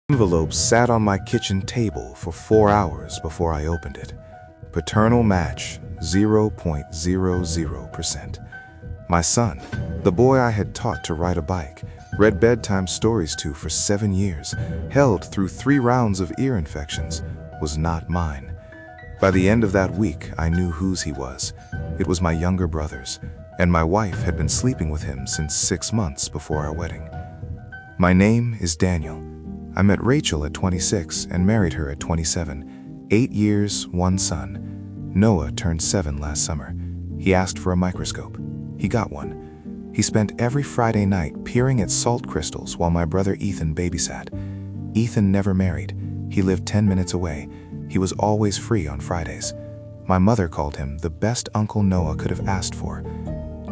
Envelope sat on my kitchen table for 4 hours before I opened it. Paternal match, 0.00%. My son, the boy I had taught to ride a bike, read bedtime stories to for 7 years, held through 3 rounds of ear infections, was not mine. By the end of that week, I knew whose he was. It was my younger brother's, and my wife had been sleeping with him since 6 months before our wedding. My name is Daniel. I met Rachel at 26 and married her at 27. 8 years, 1 son. Noah turned 7 last summer. He asked for a microscope. He got one. He spent every Friday night peering at salt crystals while my brother Ethan babysat. Ethan never married. He lived 10 minutes away. He was always free on Fridays. My mother called him the best uncle Noah could have asked for.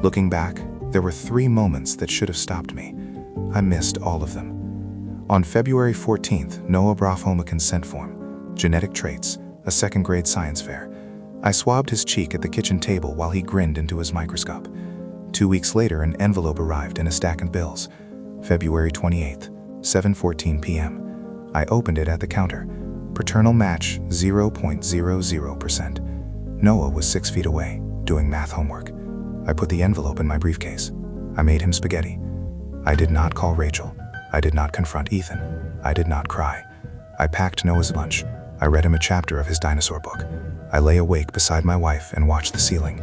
Looking back, there were 3 moments that should have stopped me. I missed all of them. On February 14th, Noah brought home a consent form, genetic traits, a 2nd grade science fair. I swabbed his cheek at the kitchen table while he grinned into his microscope. 2 weeks later, an envelope arrived in a stack of bills. February 28th, 7:14 p.m. I opened it at the counter. Paternal match, 0.00%. Noah was 6 feet away, doing math homework. I put the envelope in my briefcase. I made him spaghetti. I did not call Rachel. I did not confront Ethan. I did not cry. I packed Noah's lunch. I read him a chapter of his dinosaur book. I lay awake beside my wife and watched the ceiling.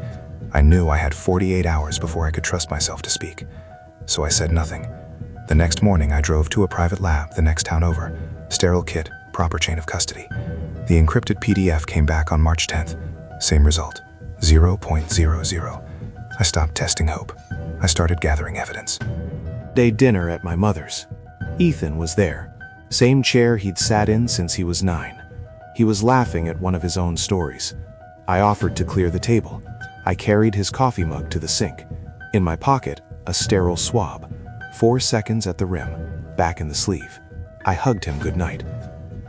I knew I had 48 hours before I could trust myself to speak. So I said nothing. The next morning, I drove to a private lab the next town over. Sterile kit, proper chain of custody. The encrypted PDF came back on March 10th. Same result, 0.00. I stopped testing hope. I started gathering evidence. Day dinner at my mother's. Ethan was there. Same chair he'd sat in since he was 9. He was laughing at one of his own stories. I offered to clear the table. I carried his coffee mug to the sink. In my pocket, a sterile swab. 4 seconds at the rim, back in the sleeve. I hugged him goodnight.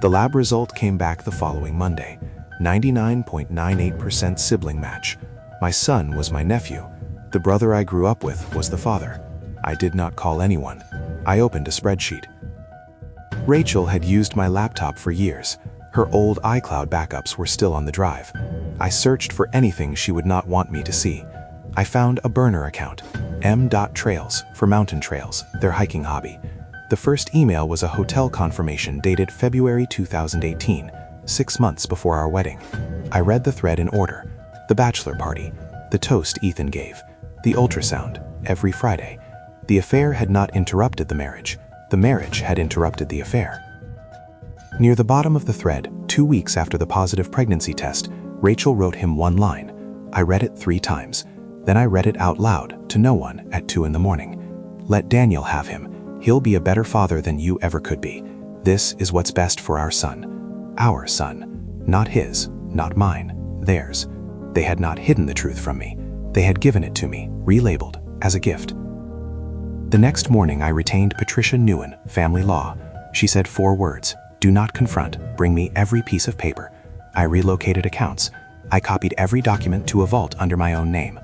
The lab result came back the following Monday. 99.98% sibling match. My son was my nephew. The brother I grew up with was the father. I did not call anyone. I opened a spreadsheet. Rachel had used my laptop for years. Her old iCloud backups were still on the drive. I searched for anything she would not want me to see. I found a burner account, m.trails, for mountain trails, their hiking hobby. The first email was a hotel confirmation dated February 2018, 6 months before our wedding. I read the thread in order: the bachelor party, the toast Ethan gave, the ultrasound, every Friday. The affair had not interrupted the marriage. The marriage had interrupted the affair. Near the bottom of the thread, 2 weeks after the positive pregnancy test, Rachel wrote him one line. I read it 3 times. Then I read it out loud to no one at 2 in the morning. Let Daniel have him. He'll be a better father than you ever could be. This is what's best for our son. Our son. Not his, not mine, theirs. They had not hidden the truth from me. They had given it to me, relabeled, as a gift. The next morning I retained Patricia Newen, family law. She said 4 words: do not confront, bring me every piece of paper. I relocated accounts. I copied every document to a vault under my own name.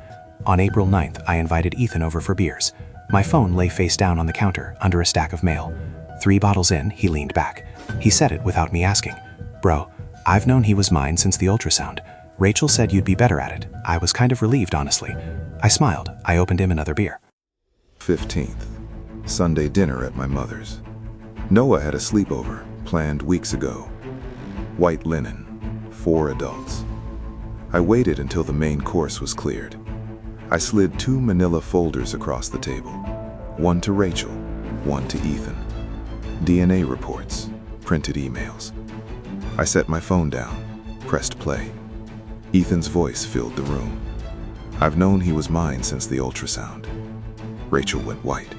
On April 9th, I invited Ethan over for beers. My phone lay face down on the counter under a stack of mail. 3 bottles in, he leaned back. He said it without me asking. Bro, I've known he was mine since the ultrasound. Rachel said you'd be better at it. I was kind of relieved, honestly. I smiled. I opened him another beer. 15th, Sunday dinner at my mother's. Noah had a sleepover, planned weeks ago. White linen, 4 adults. I waited until the main course was cleared. I slid 2 manila folders across the table. One to Rachel, one to Ethan. DNA reports, printed emails. I set my phone down, pressed play. Ethan's voice filled the room. I've known he was mine since the ultrasound. Rachel went white.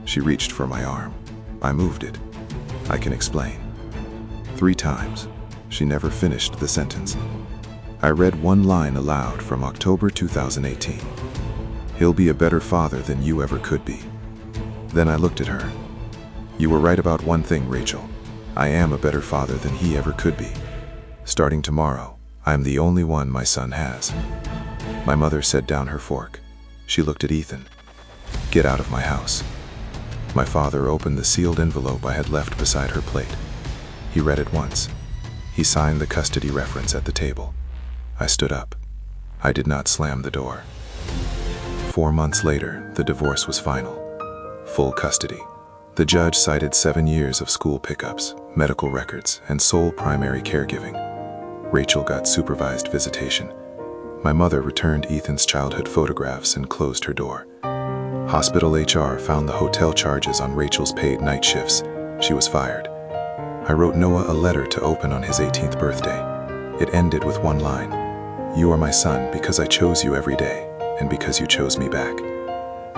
She reached for my arm. I moved it. I can explain. 3 times. She never finished the sentence. I read one line aloud from October 2018. He'll be a better father than you ever could be. Then I looked at her. You were right about one thing, Rachel. I am a better father than he ever could be. Starting tomorrow, I am the only one my son has. My mother set down her fork. She looked at Ethan. Get out of my house. My father opened the sealed envelope I had left beside her plate. He read it once. He signed the custody reference at the table. I stood up. I did not slam the door. 4 months later, the divorce was final. Full custody. The judge cited 7 years of school pickups, medical records, and sole primary caregiving. Rachel got supervised visitation. My mother returned Ethan's childhood photographs and closed her door. Hospital HR found the hotel charges on Rachel's paid night shifts. She was fired. I wrote Noah a letter to open on his 18th birthday. It ended with one line: "You are my son because I chose you every day, and because you chose me back."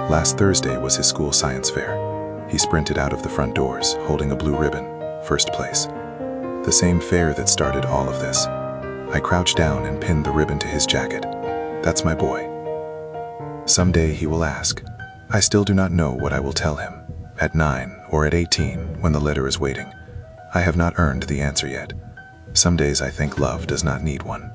Last Thursday was his school science fair. He sprinted out of the front doors, holding a blue ribbon, first place. The same fair that started all of this. I crouched down and pinned the ribbon to his jacket. That's my boy. Someday he will ask. I still do not know what I will tell him, at 9 or at 18 when the letter is waiting. I have not earned the answer yet. Some days I think love does not need one.